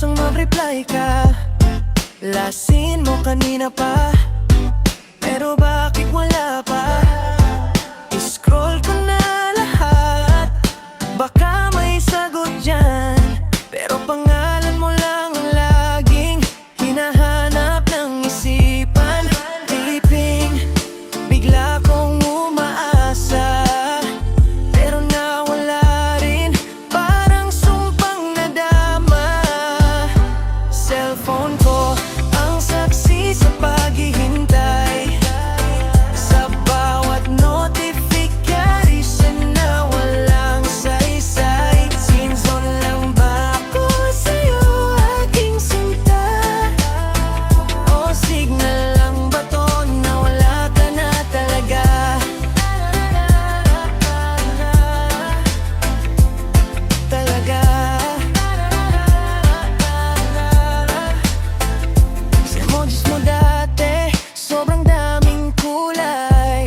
kusang mag-reply ka. Lasin mo kanina pa, pero bakit wala pa? I-scroll ko na lahat, baka may sagot dyan, pero pangalan mo lang ang laging hinahanap ng isipan. Tiping bigla kong umaasa, pero nawala rin, parang sumpang nadama. Cellphone ko ang saksi sa paghihintay, sa bawat notification na walang saysay. Season lang ba ako sa'yo, aking sinta? O signal lang ba to na wala ka na talaga? Talaga. Sa emojis mo dati, sobrang daming kulay.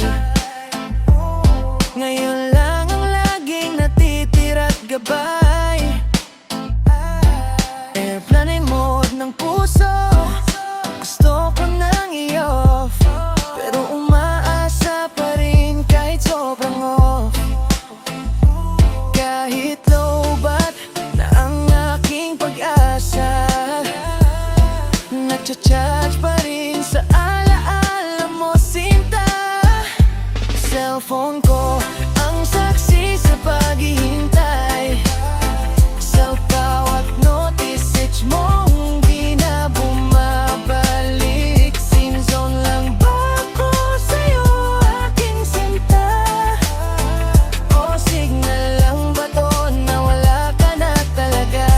Ngayon lang ang laging natitira't gabay. Airplane mode ng puso, gusto ko nang i-off, pero umaasa pa rin kahit sobrang off. Kahit lowbat na ang aking pag-asa, nagcha-charge pa rin sa alaala mo, sinta. Cellphone ko ang saksi sa paghihintay, sa bawat notisage mong di na bumabalik. Season lang ba ako sa'yo, aking sinta? O signal lang ba to na wala ka na talaga?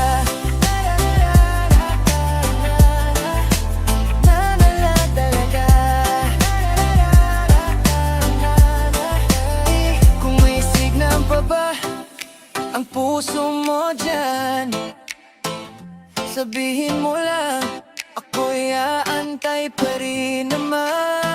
Nawala talaga. Kung may signal pa ba ang puso mo dyan, sabihin mo lang, ako'y aantay pa rin naman.